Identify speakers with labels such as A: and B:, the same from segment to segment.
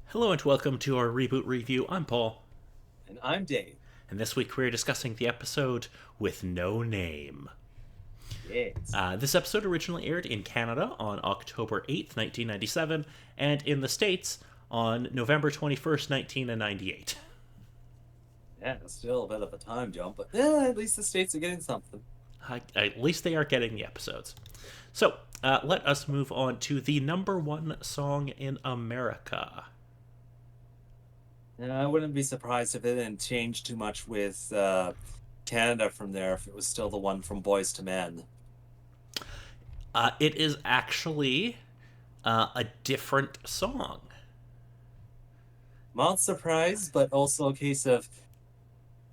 A: Hello and welcome to our reboot review. I'm Paul,
B: And I'm Dave.
A: and this week we're discussing the episode with no name.
B: Yes.
A: This episode originally aired in Canada on October 8th, 1997, and in the States on November 21st, 1998.
B: Yeah, still a bit of a time jump, but at least the states are getting something.
A: At least they are getting the episodes. So, let us move on to the number one song in America.
B: And I wouldn't be surprised if it didn't change too much with Canada from there, if it was still the one from Boys to Men.
A: It is actually a different song.
B: Not surprised, but also a case of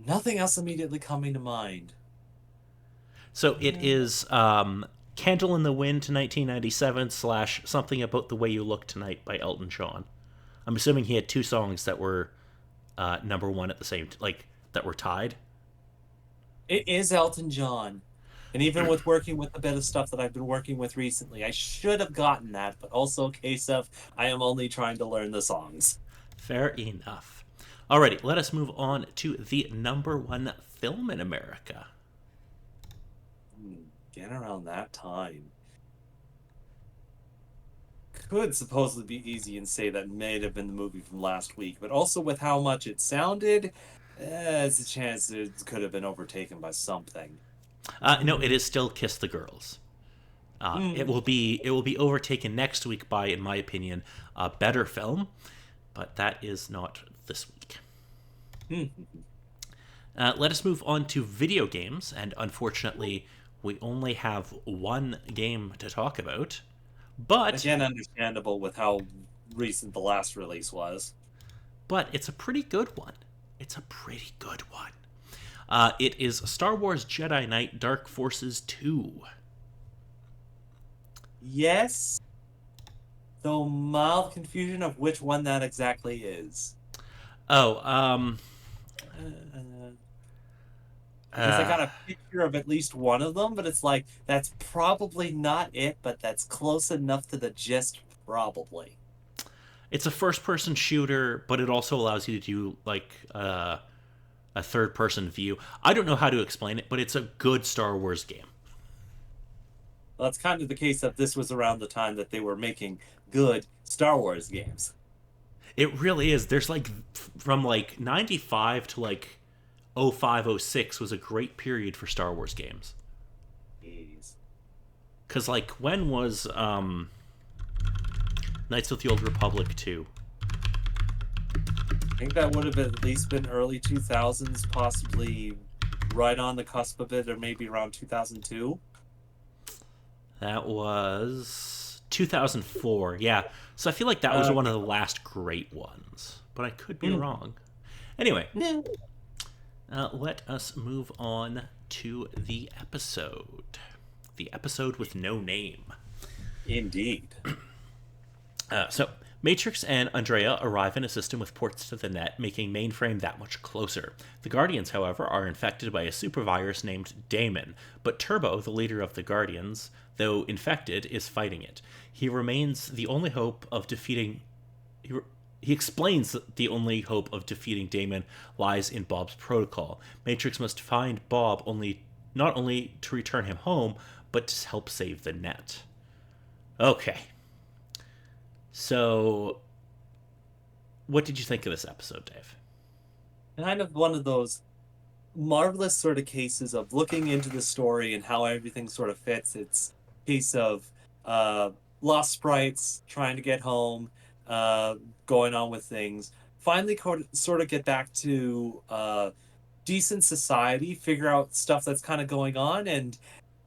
B: nothing else immediately coming to mind.
A: So it is Candle in the Wind 1997 slash Something About the Way You Look Tonight by Elton John. I'm assuming he had two songs that were number one at the same, that were tied.
B: It is Elton John. And even with working with a bit of stuff that I've been working with recently, I should have gotten that, but also a case of I am only trying to learn the songs.
A: Fair enough. Alrighty, let us move on to the number one film in America.
B: Getting around that time. Could supposedly be easy and say that may have been the movie from last week, but also with how much it sounded, there's a chance it could have been overtaken by something.
A: No, it is still Kiss the Girls. It
B: Hmm.
A: will be overtaken next week by, in my opinion, a better film, but that is not this week.
B: Hmm.
A: Let us move on to video games, and unfortunately, we only have one game to talk about. But
B: Again, understandable with how recent the last release was.
A: it's a pretty good one. It's a pretty good one. It is Star Wars Jedi Knight Dark Forces 2.
B: Yes, though mild confusion of which one that exactly is.
A: Oh,
B: Uh, because I
A: uh,
B: got a picture of at least one of them, but it's like that's probably not it, but that's close enough to the gist, probably.
A: it's a first-person shooter, but it also allows you to do a third-person view. I don't know how to explain it, but it's a good Star Wars game.
B: Well, that's kind of the case that this was around the time that they were making good Star Wars games.
A: It really is. There's from 95 to 0506 was a great period for Star Wars games.
B: Jeez.
A: Cuz when was Knights of the Old Republic 2?
B: I think that would have at least been early 2000s, possibly right on the cusp of it, or maybe around 2002.
A: That was 2004. Yeah. So I feel like that was
B: Uh,
A: one of the last great ones, but I could be
B: hmm.
A: wrong. Anyway,
B: Yeah.
A: let us move on to the episode. The episode with no name.
B: Indeed.
A: So, Matrix and Andrea arrive in a system with ports to the net, making Mainframe that much closer. The Guardians, however, are infected by a supervirus named Damon, but Turbo, the leader of the Guardians, though infected, is fighting it. He remains the only hope of defeating. He explains that the only hope of defeating Damon lies in Bob's protocol. Matrix must find Bob not only to return him home, but to help save the net. Okay. So, what did you think of this episode, Dave?
B: Kind of one of those marvelous sort of cases of looking into the story and how everything sort of fits. It's a case of uh, lost sprites trying to get home, uh, going on with things. Finally, sort of get back to decent society, figure out stuff that's kind of going on, and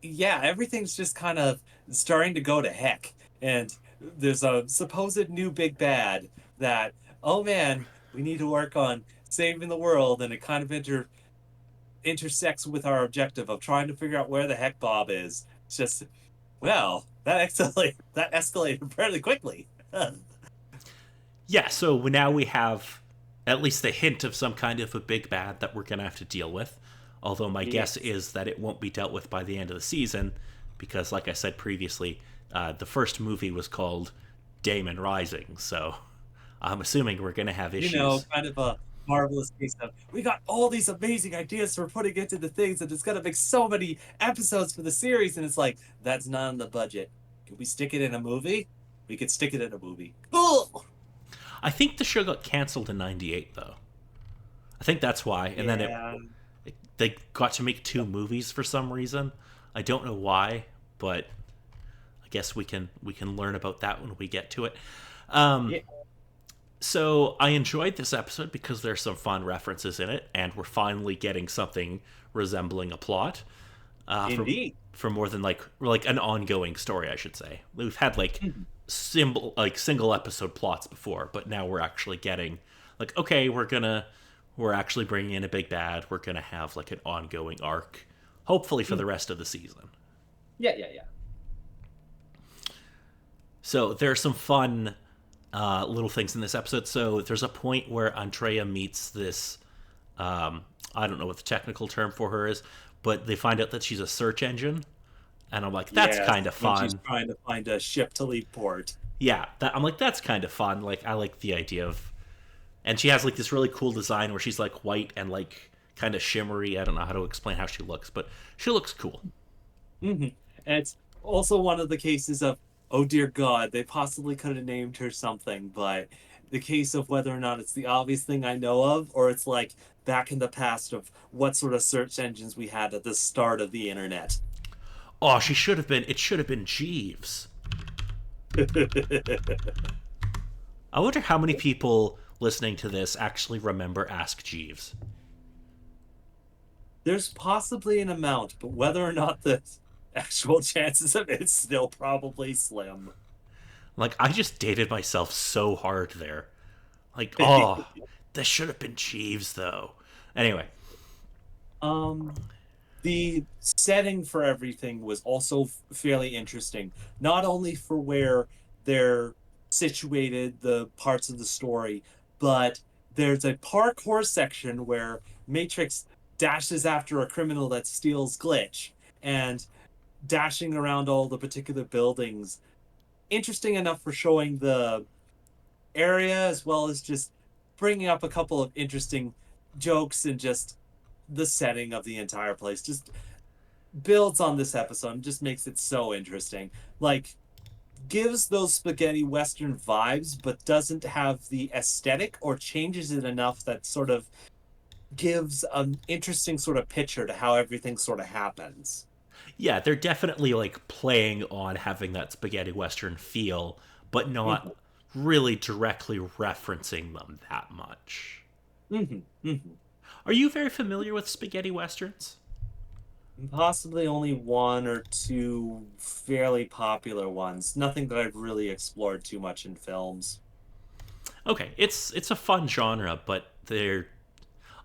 B: yeah, everything's just kind of starting to go to heck. And there's a supposed new big bad that, oh man, we need to work on saving the world, and it kind of intersects with our objective of trying to figure out where the heck Bob is. It's just, well, that escalated fairly quickly.
A: Yeah, so now we have at least the hint of some kind of a big bad that we're going to have to deal with. Although my guess
B: Yes.
A: is that it won't be dealt with by the end of the season, because, like I said previously, the first movie was called Damon Rising, so I'm assuming we're going to have
B: You know,
A: issues.
B: kind of a marvelous case of we got all these amazing ideas for putting into the things, and it's gonna make so many episodes for the series, and it's like that's not in the budget. Can we stick it in a movie? We could stick it in a movie. Cool.
A: I think the show got canceled in '98, though. I think that's why. And then
B: Yeah.
A: they got to make two movies for some reason. I don't know why, but I guess we can learn about that when we get to it. Um,
B: Yeah.
A: so I enjoyed this episode because there's some fun references in it, and we're finally getting something resembling a plot. For
B: Indeed.
A: more than like an ongoing story, I should say. We've had like
B: Mhm.
A: single episode plots before, but now we're actually getting like, okay, we're actually bringing in a big bad. We're gonna have like an ongoing arc, hopefully for
B: Mhm.
A: the rest of the season.
B: Yeah, yeah, yeah.
A: So there's some fun little things in this episode. So there's a point where Andrea meets this. I don't know what the technical term for her is, but they find out that she's a search engine, and I'm like, that's
B: Yes,
A: kind of
B: when she's
A: fun.
B: trying to find a ship to leave port.
A: Yeah, I'm like, that's kind of fun. Like, I like the idea of, and she has like this really cool design where she's like white and like kind of shimmery. I don't know how to explain how she looks, but she looks cool.
B: Hmm. And it's also one of the cases of, oh dear God, they possibly could have named her something, but the case of whether or not it's the obvious thing I know of, or it's like back in the past of what sort of search engines we had at the start of the internet.
A: Oh, she should have been. It should have been Jeeves. I wonder how many people listening to this actually remember Ask Jeeves.
B: There's possibly an amount, but whether or not the actual chances of it's still probably slim.
A: Like, I just dated myself so hard there. Like, oh, this should have been Jeeves, though. Anyway,
B: um, the setting for everything was also fairly interesting. Not only for where they're situated, the parts of the story, but there's a parkour section where Matrix dashes after a criminal that steals Glitch and dashing around all the particular buildings. Interesting enough for showing the area as well as just bringing up a couple of interesting jokes and just the setting of the entire place. Just builds on this episode and just makes it so interesting. Like, gives those spaghetti western vibes, but doesn't have the aesthetic or changes it enough that sort of gives an interesting sort of picture to how everything sort of happens.
A: yeah, they're definitely like playing on having that spaghetti western feel, but
B: Mm-hmm.
A: not really directly referencing them that much.
B: Mm-hmm. Mm-hmm.
A: Are you very familiar with spaghetti westerns?
B: Possibly only one or two fairly popular ones. Nothing that I've really explored too much in films.
A: Okay, it's a fun genre, but they're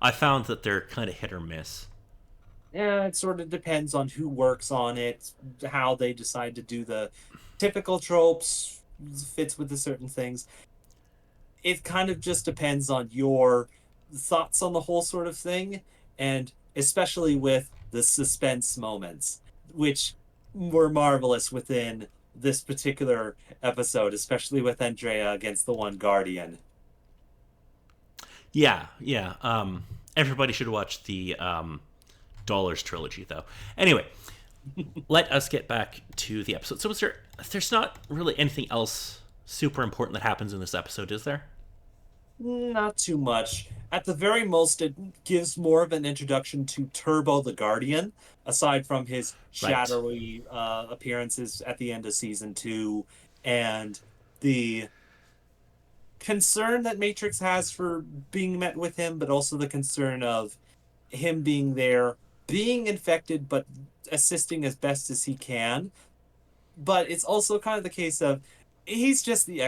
A: I found that they're kind of hit or miss.
B: Yeah, it sort of depends on who works on it, how they decide to do the typical tropes, fits with the certain things. It kind of just depends on your thoughts on the whole sort of thing, and especially with the suspense moments, which were marvelous within this particular episode, especially with Andrea against the one Guardian.
A: Yeah, yeah. Everybody should watch the Dollars trilogy, though. Anyway, let us get back to the episode. So, there's not really anything else super important that happens in this episode, is there?
B: Not too much. At the very most, it gives more of an introduction to Turbo the Guardian, aside from his
A: Right.
B: shadowy appearances at the end of season two, and the concern that Matrix has for being met with him, but also the concern of him being there, being infected, but assisting as best as he can. But it's also kind of the case of he's just the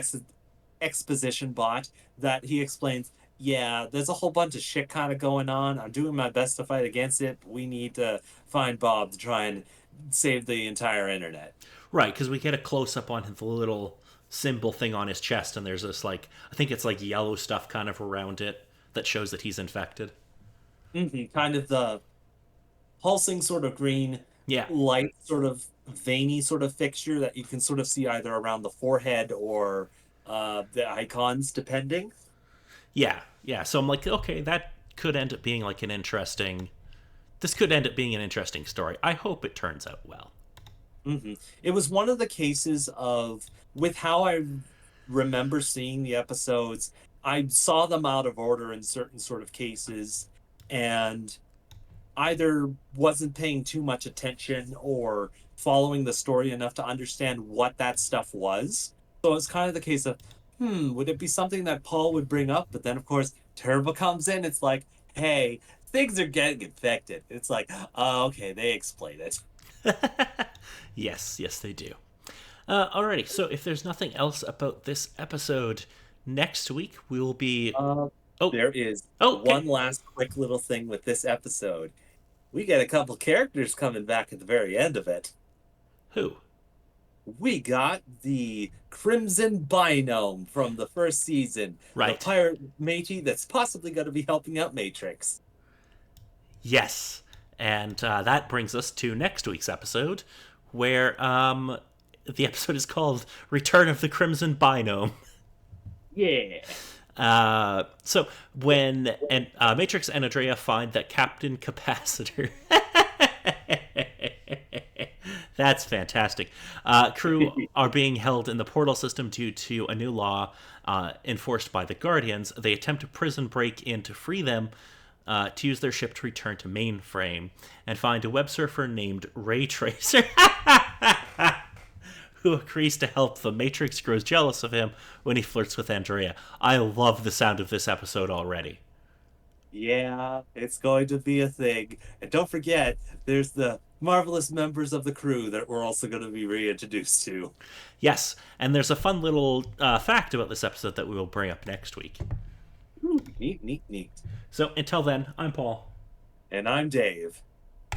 B: exposition bot that he explains, yeah, there's a whole bunch of shit kind of going on. I'm doing my best to fight against it, but we need to find Bob to try and save the entire internet.
A: Right, because we get a close up on the little symbol thing on his chest, and there's this, like, I think it's like yellow stuff kind of around it that shows that he's infected.
B: Kind of the pulsing sort of green
A: Yeah.
B: light, sort of veiny sort of fixture that you can sort of see either around the forehead or the icons, depending.
A: Yeah, yeah. So I'm like, okay, that could end up being like an interesting. This could end up being an interesting story. I hope it turns out well.
B: It was one of the cases of, with how I remember seeing the episodes, I saw them out of order in certain sort of cases, and either wasn't paying too much attention or following the story enough to understand what that stuff was. So it's kind of the case of, would it be something that Paul would bring up? But then, of course, Turbo comes in. It's like, hey, things are getting infected. It's like, oh, okay, they explain it.
A: Yes, yes, they do. Alrighty, so if there's nothing else about this episode, next week we will be.
B: Uh,
A: Oh,
B: there is
A: oh, okay.
B: one last quick little thing with this episode. We get a couple characters coming back at the very end of it.
A: Who?
B: We got the Crimson Binome from the first season, the
A: Right.
B: pirate mage that's possibly going to be helping out Matrix.
A: Yes. And that brings us to next week's episode, where the episode is called Return of the Crimson Binome.
B: Yeah.
A: So when Matrix and Andrea find that Captain Capacitor. That's fantastic. Crew are being held in the portal system due to a new law enforced by the Guardians. They attempt a prison break in to free them, to use their ship to return to mainframe and find a web surfer named Ray Tracer who agrees to help them. Matrix grows jealous of him when he flirts with Andrea. I love the sound of this episode already.
B: Yeah, it's going to be a thing. And don't forget, there's the marvelous members of the crew that we're also going to be reintroduced to.
A: Yes, and there's a fun little fact about this episode that we will bring up next week.
B: Ooh, neat, neat, neat.
A: So until then, I'm Paul.
B: And I'm Dave.